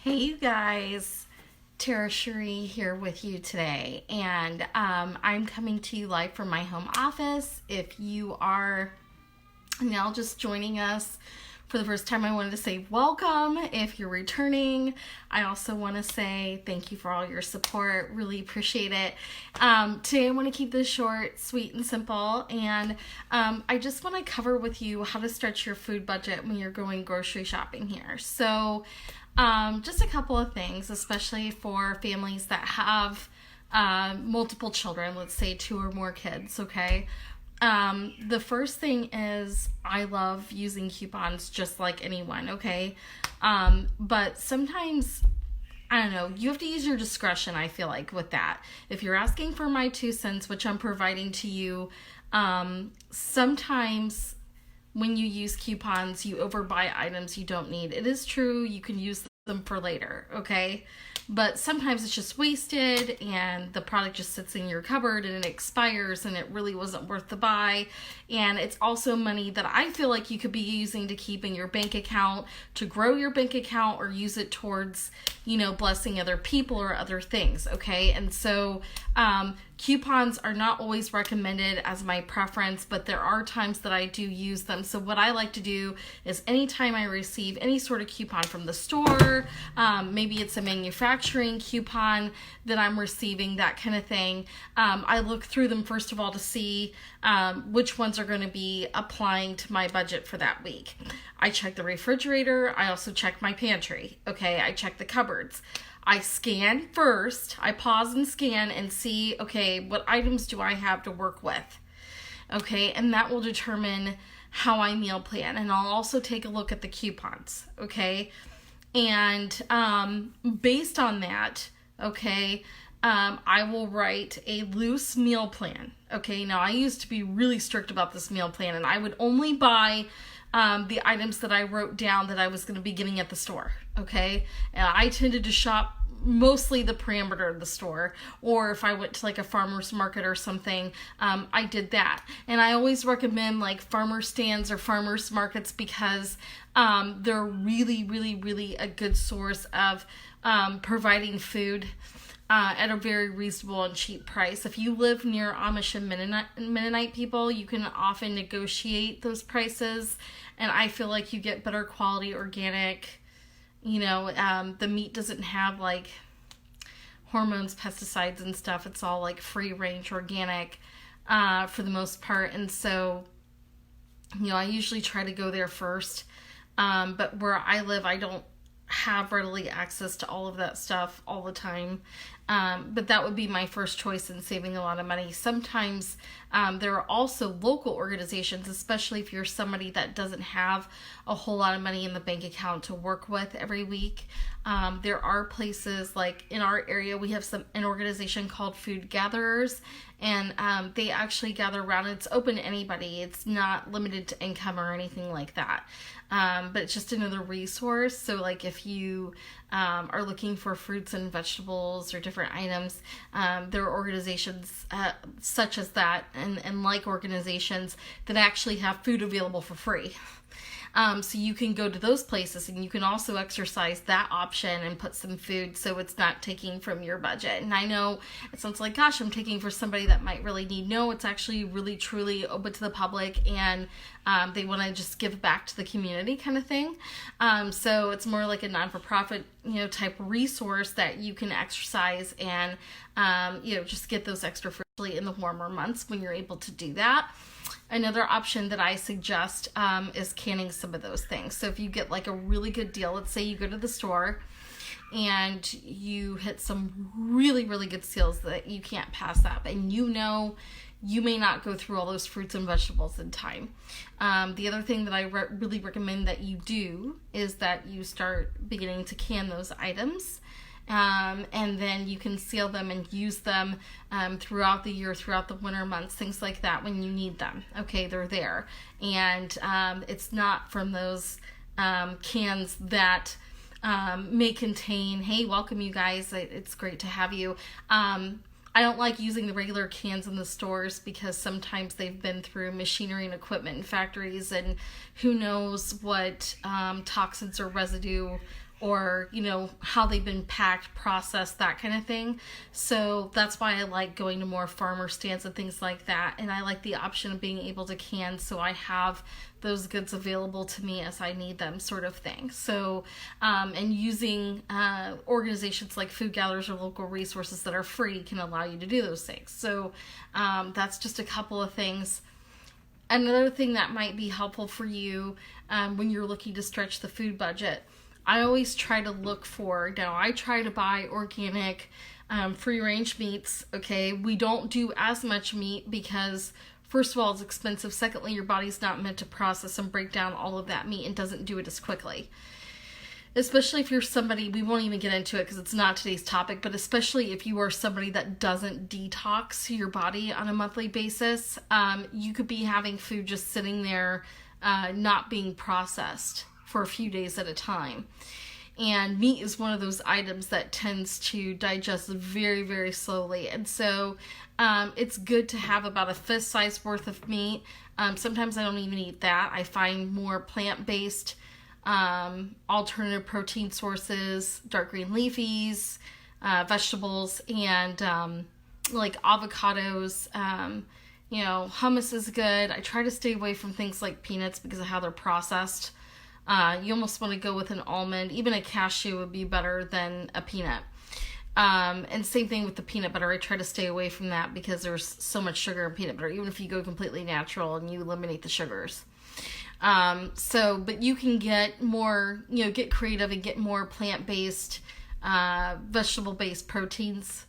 Hey, you guys. Tara Cherie here with you today, and I'm coming to you live from my home office. If you are now just joining us for the first time, I wanted to say welcome. If you're returning, I also want to say thank you for all your support. Really appreciate it. Today I want to keep this short, sweet, and simple, and I just want to cover with you how to stretch your food budget when you're going grocery shopping here. So just a couple of things, especially for families that have multiple children, let's say 2 or more kids, okay? The first thing is I love using coupons just like anyone, okay? But sometimes, I don't know, you have to use your discretion, I feel like, with that. If you're asking for my 2 cents, which I'm providing to you, sometimes when you use coupons, you overbuy items you don't need. It is true, you can use them for later, okay? But sometimes it's just wasted and the product just sits in your cupboard and it expires and it really wasn't worth the buy. And it's also money that I feel like you could be using to keep in your bank account, to grow your bank account, or use it towards, blessing other people or other things, okay? And so coupons are not always recommended as my preference, but there are times that I do use them. So what I like to do is anytime I receive any sort of coupon from the store, maybe it's a manufacturing coupon that I'm receiving, that kind of thing, I look through them first of all to see which ones are going to be applying to my budget for that week. I check the refrigerator. I also check my pantry. Okay, I check the cupboards. I scan first. I pause and scan and see, okay, what items do I have to work with? Okay, and that will determine how I meal plan. And I'll also take a look at the coupons, okay? And based on that, okay, I will write a loose meal plan. Okay, now I used to be really strict about this meal plan, and I would only buy the items that I wrote down that I was going to be getting at the store, okay? And I tended to shop mostly the perimeter of the store, or if I went to like a farmer's market or something, I did that. And I always recommend like farmer stands or farmer's markets because they're really, really, really a good source of providing food at a very reasonable and cheap price. If you live near Amish and Mennonite people, you can often negotiate those prices, and I feel like you get better quality organic. The meat doesn't have like hormones, pesticides, and stuff. It's all like free range organic for the most part, and so I usually try to go there first. But where I live, I don't have readily access to all of that stuff all the time. But that would be my first choice in saving a lot of money. Sometimes there are also local organizations, especially if you're somebody that doesn't have a whole lot of money in the bank account to work with every week. There are places like in our area, we have an organization called Food Gatherers, and they actually gather around. It's open to anybody. It's not limited to income or anything like that. But it's just another resource. So like if you are looking for fruits and vegetables or different items, there are organizations such as that and like organizations that actually have food available for free. So you can go to those places, and you can also exercise that option and put some food so it's not taking from your budget. And I know it sounds like, gosh, I'm taking for somebody that might really need. No, it's actually really truly open to the public, and they want to just give back to the community kind of thing. So it's more like a non-for-profit, type resource that you can exercise and, just get those extra food in the warmer months when you're able to do that. Another option that I suggest is canning some of those things. So if you get like a really good deal, let's say you go to the store and you hit some really, really good sales that you can't pass up, and you may not go through all those fruits and vegetables in time. The other thing that I really recommend that you do is that you start beginning to can those items. And then you can seal them and use them throughout the year, throughout the winter months, things like that when you need them. Okay, they're there. And it's not from those cans that may contain, hey, welcome you guys, it's great to have you. I don't like using the regular cans in the stores because sometimes they've been through machinery and equipment in factories, and who knows what toxins or residue or, how they've been packed, processed, that kind of thing. So that's why I like going to more farmer stands and things like that. And I like the option of being able to can, so I have those goods available to me as I need them, sort of thing. So, and using organizations like food gatherers or local resources that are free can allow you to do those things. So that's just a couple of things. Another thing that might be helpful for you when you're looking to stretch the food budget, I always try to look for, now I try to buy organic, free-range meats, okay? We don't do as much meat because, first of all, it's expensive. Secondly, your body's not meant to process and break down all of that meat and doesn't do it as quickly. Especially if you're somebody, we won't even get into it because it's not today's topic, but especially if you are somebody that doesn't detox your body on a monthly basis, you could be having food just sitting there, not being processed for a few days at a time. And meat is one of those items that tends to digest very, very slowly. And so it's good to have about a fist size worth of meat. Sometimes I don't even eat that. I find more plant-based alternative protein sources, dark green leafies, vegetables, and like avocados. Hummus is good. I try to stay away from things like peanuts because of how they're processed. You almost want to go with an almond. Even a cashew would be better than a peanut. And same thing with the peanut butter. I try to stay away from that because there's so much sugar in peanut butter, even if you go completely natural and you eliminate the sugars. But you can get more, get creative and get more plant-based, vegetable-based proteins,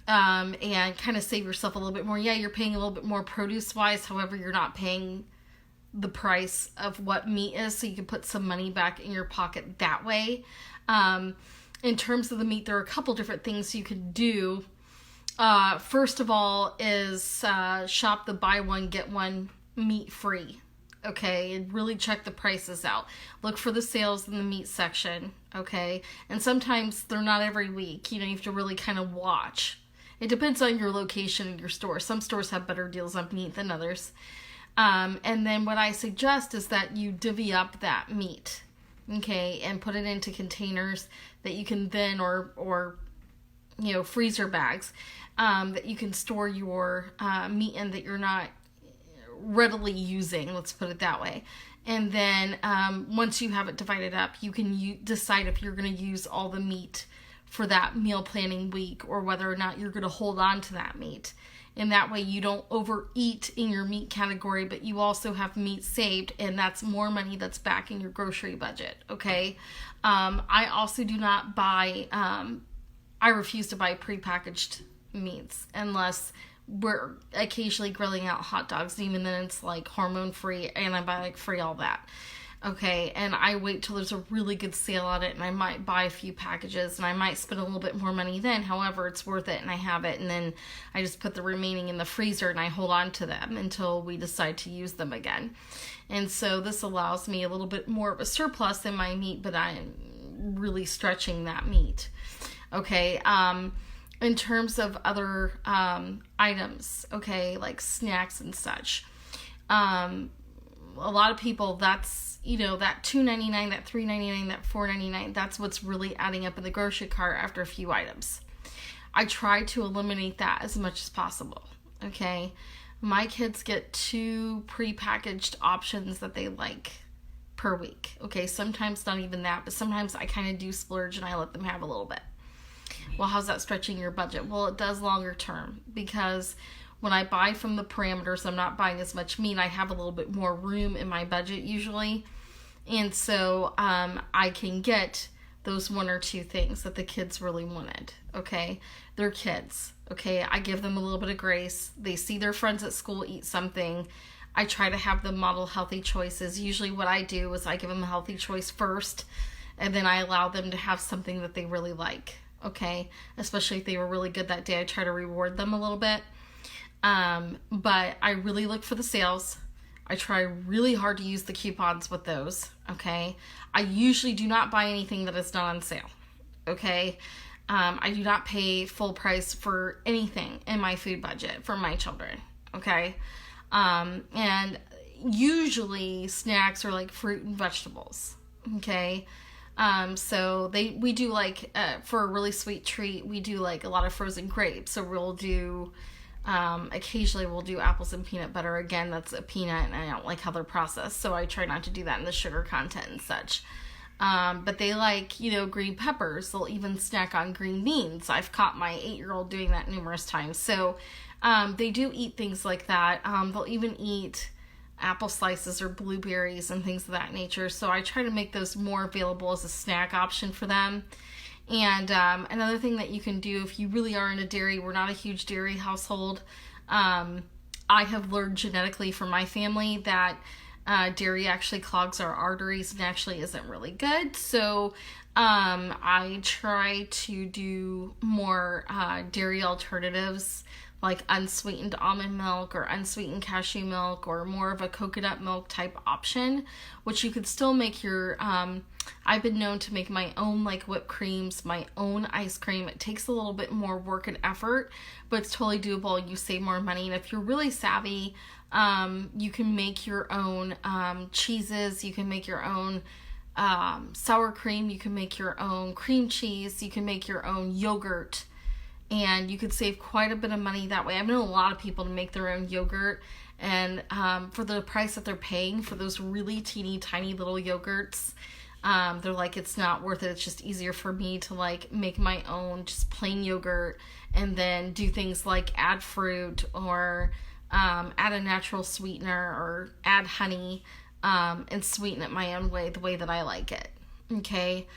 and kind of save yourself a little bit more. Yeah, you're paying a little bit more produce-wise. However, you're not paying the price of what meat is, so you can put some money back in your pocket that way. In terms of the meat, there are a couple different things you can do. First of all is shop the buy one, get one meat free. Okay, and really check the prices out. Look for the sales in the meat section, okay? And sometimes they're not every week. You have to really kind of watch. It depends on your location and your store. Some stores have better deals on meat than others. And then what I suggest is that you divvy up that meat, okay, and put it into containers that you can then, or freezer bags, that you can store your meat in that you're not readily using, let's put it that way. And then once you have it divided up, you can decide if you're going to use all the meat for that meal planning week or whether or not you're going to hold on to that meat. And that way you don't overeat in your meat category, but you also have meat saved, and that's more money that's back in your grocery budget, okay? I also do not buy, I refuse to buy prepackaged meats unless we're occasionally grilling out hot dogs. Even then it's like hormone free, antibiotic free, all that. Okay, and I wait till there's a really good sale on it, and I might buy a few packages, and I might spend a little bit more money then. However, it's worth it, and I have it, and then I just put the remaining in the freezer, and I hold on to them until we decide to use them again. And so this allows me a little bit more of a surplus in my meat, but I'm really stretching that meat. Okay, in terms of other items, okay, like snacks and such, a lot of people, that's, that $2.99, that $3.99, that $4.99, that's what's really adding up in the grocery cart after a few items. I try to eliminate that as much as possible, okay? My kids get 2 prepackaged options that they like per week, okay? Sometimes not even that, but sometimes I kind of do splurge and I let them have a little bit. Well, how's that stretching your budget? Well, it does longer term, because when I buy from the parameters, I'm not buying as much meat. I have a little bit more room in my budget usually. And so I can get those 1 or 2 things that the kids really wanted, okay? They're kids, okay? I give them a little bit of grace. They see their friends at school eat something. I try to have them model healthy choices. Usually what I do is I give them a healthy choice first, and then I allow them to have something that they really like, okay? Especially if they were really good that day, I try to reward them a little bit. But I really look for the sales. I try really hard to use the coupons with those, okay? I usually do not buy anything that is not on sale, okay? I do not pay full price for anything in my food budget for my children, okay? And usually snacks are like fruit and vegetables, okay? So we do like, for a really sweet treat, we do like a lot of frozen grapes. So we'll do, occasionally we'll do apples and peanut butter. Again, that's a peanut and I don't like how they're processed. So I try not to do that in the sugar content and such. But they like, green peppers. They'll even snack on green beans. I've caught my 8-year-old doing that numerous times. So, they do eat things like that. They'll even eat apple slices or blueberries and things of that nature. So I try to make those more available as a snack option for them. And another thing that you can do if you really are into dairy, we're not a huge dairy household. I have learned genetically from my family that dairy actually clogs our arteries and actually isn't really good. So I try to do more dairy alternatives, like unsweetened almond milk or unsweetened cashew milk, or more of a coconut milk type option, which you could still make your, I've been known to make my own like whipped creams, my own ice cream. It takes a little bit more work and effort, but it's totally doable. You save more money. And if you're really savvy, you can make your own cheeses. You can make your own sour cream. You can make your own cream cheese. You can make your own yogurt. And you could save quite a bit of money that way. I've known a lot of people to make their own yogurt. And for the price that they're paying for those really teeny tiny little yogurts, they're like, it's not worth it. It's just easier for me to like make my own just plain yogurt and then do things like add fruit or add a natural sweetener or add honey and sweeten it my own way, the way that I like it. Okay.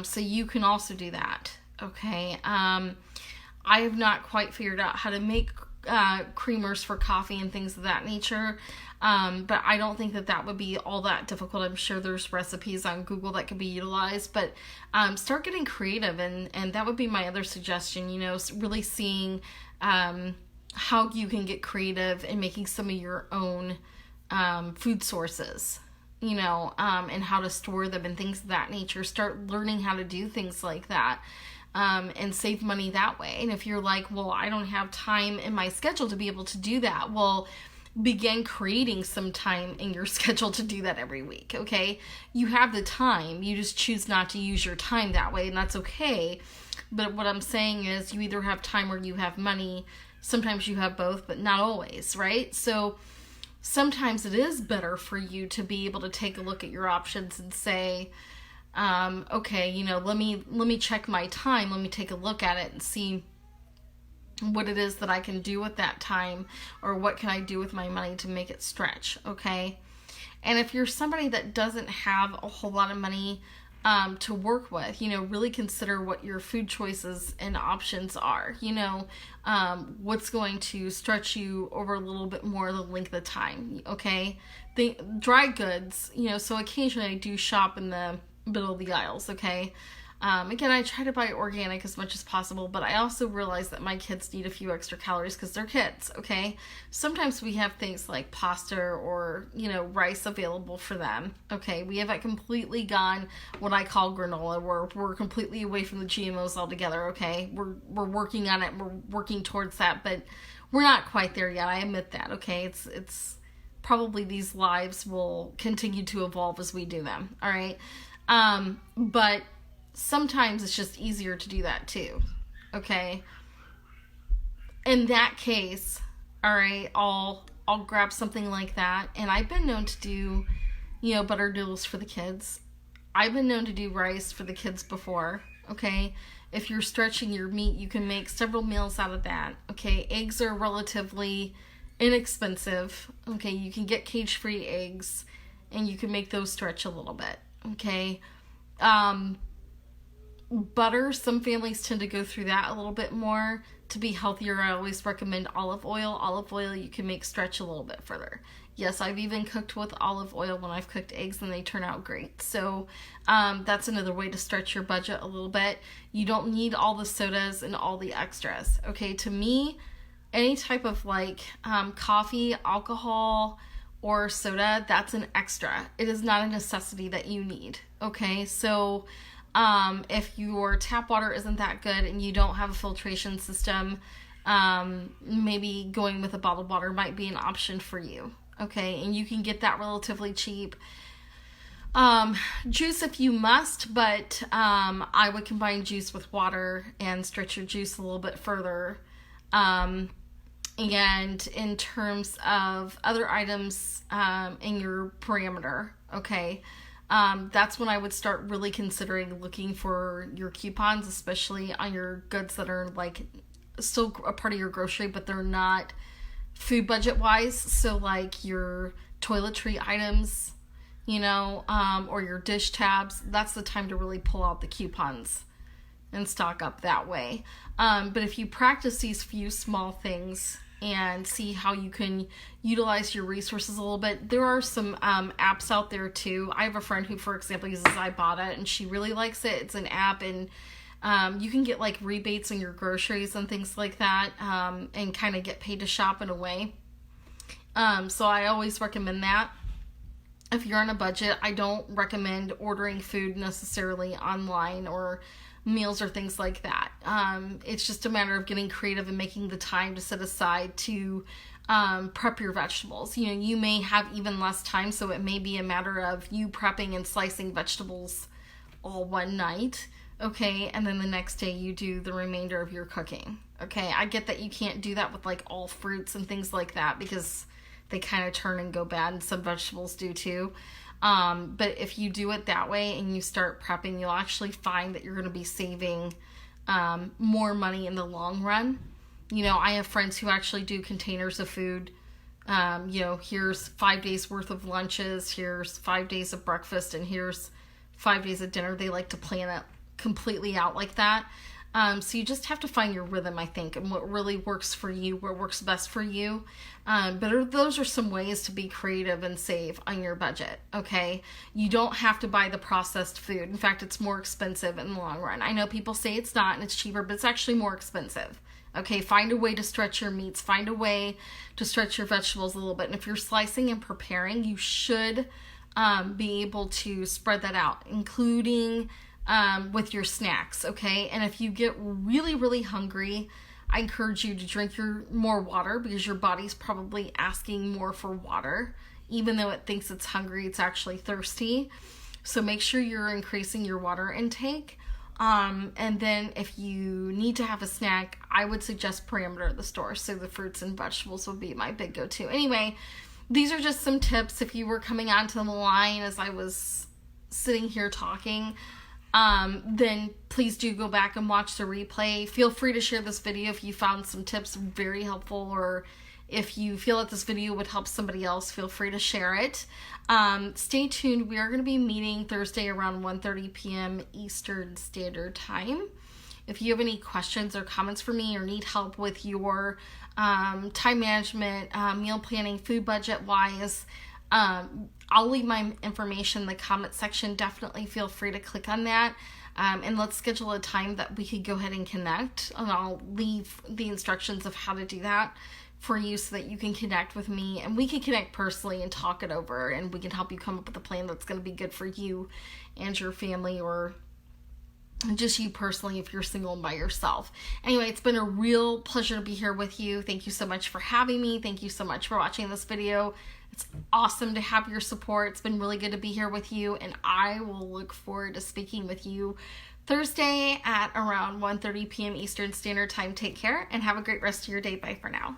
So you can also do that. Okay. I have not quite figured out how to make creamers for coffee and things of that nature, but I don't think that would be all that difficult. I'm sure there's recipes on Google that could be utilized, but start getting creative, and that would be my other suggestion, really seeing how you can get creative in making some of your own food sources, and how to store them and things of that nature. Start learning how to do things like that. And save money that way. And if you're like, well, I don't have time in my schedule to be able to do that, well, begin creating some time in your schedule to do that every week, okay? You have the time, you just choose not to use your time that way, and that's okay. But what I'm saying is you either have time or you have money. Sometimes you have both, but not always, right? So sometimes it is better for you to be able to take a look at your options and say, okay, let me check my time. Let me take a look at it and see what it is that I can do with that time, or what can I do with my money to make it stretch. Okay. And if you're somebody that doesn't have a whole lot of money, to work with, really consider what your food choices and options are, what's going to stretch you over a little bit more the length of time. Okay. The dry goods, so occasionally I do shop in the middle of the aisles, okay? Again, I try to buy organic as much as possible, but I also realize that my kids need a few extra calories because they're kids, okay? Sometimes we have things like pasta or, rice available for them, okay? We haven't completely gone what I call granola. We're completely away from the GMOs altogether, okay? We're working on it. We're working towards that, but we're not quite there yet. I admit that, okay? It's probably these lives will continue to evolve as we do them, all right? But sometimes it's just easier to do that too. Okay. In that case, all right, I'll grab something like that. And I've been known to do, butter noodles for the kids. I've been known to do rice for the kids before. Okay. If you're stretching your meat, you can make several meals out of that. Okay. Eggs are relatively inexpensive. Okay. You can get cage-free eggs and you can make those stretch a little bit. Okay. Butter, some families tend to go through that a little bit more. To be healthier, I always recommend olive oil. Olive oil you can make stretch a little bit further. Yes, I've even cooked with olive oil when I've cooked eggs and they turn out great. So that's another way to stretch your budget a little bit. You don't need all the sodas and all the extras. Okay, to me, any type of coffee, alcohol, or soda, that's an extra. It is not a necessity that you need. Okay, so if your tap water isn't that good and you don't have a filtration system, maybe going with a bottled water might be an option for you. Okay, and you can get that relatively cheap. Juice if you must, but I would combine juice with water and stretch your juice a little bit further. And in terms of other items in your parameter, okay, that's when I would start really considering looking for your coupons, especially on your goods that are like still a part of your grocery, but they're not food budget wise. So like your toiletry items, or your dish tabs, that's the time to really pull out the coupons and stock up that way. But if you practice these few small things and see how you can utilize your resources a little bit, there are some apps out there too. I have a friend who, for example, uses Ibotta, and she really likes it. It's an app, and you can get like rebates on your groceries and things like that, and kind of get paid to shop in a way. So I always recommend that. If you're on a budget, I don't recommend ordering food necessarily online or meals or things like that. It's just a matter of getting creative and making the time to set aside to prep your vegetables. You may have even less time, so it may be a matter of you prepping and slicing vegetables all one night, okay, and then the next day you do the remainder of your cooking, okay? I get that you can't do that with like all fruits and things like that because they kind of turn and go bad, and some vegetables do too. But if you do it that way and you start prepping, you'll actually find that you're going to be saving more money in the long run. I have friends who actually do containers of food. Here's 5 days worth of lunches, here's 5 days of breakfast, and here's 5 days of dinner. They like to plan it completely out like that. So you just have to find your rhythm, I think, and what really works for you, what works best for you. But those are some ways to be creative and save on your budget, okay? You don't have to buy the processed food. In fact, it's more expensive in the long run. I know people say it's not and it's cheaper, but it's actually more expensive. Okay, find a way to stretch your meats. Find a way to stretch your vegetables a little bit. And if you're slicing and preparing, you should be able to spread that out, including with your snacks, okay? And if you get really, really hungry, I encourage you to drink more water, because your body's probably asking more for water. Even though it thinks it's hungry, it's actually thirsty. So make sure you're increasing your water intake. And then if you need to have a snack, I would suggest parameter of the store. So the fruits and vegetables would be my big go-to. Anyway, these are just some tips if you were coming onto the line as I was sitting here talking. Then please do go back and watch the replay. Feel free to share this video if you found some tips very helpful, or if you feel that this video would help somebody else, feel free to share it. Stay tuned. We are going to be meeting Thursday around 1:30 p.m. Eastern Standard Time. If you have any questions or comments for me, or need help with your time management, meal planning, food budget wise, I'll leave my information in the comment section. Definitely feel free to click on that. And let's schedule a time that we could go ahead and connect. And I'll leave the instructions of how to do that for you so that you can connect with me. And we can connect personally and talk it over. And we can help you come up with a plan that's going to be good for you and your family, or just you personally if you're single and by yourself. Anyway, it's been a real pleasure to be here with you. Thank you so much for having me. Thank you so much for watching this video. It's awesome to have your support. It's been really good to be here with you, and I will look forward to speaking with you Thursday at around 1:30 p.m. Eastern Standard Time. Take care and have a great rest of your day. Bye for now.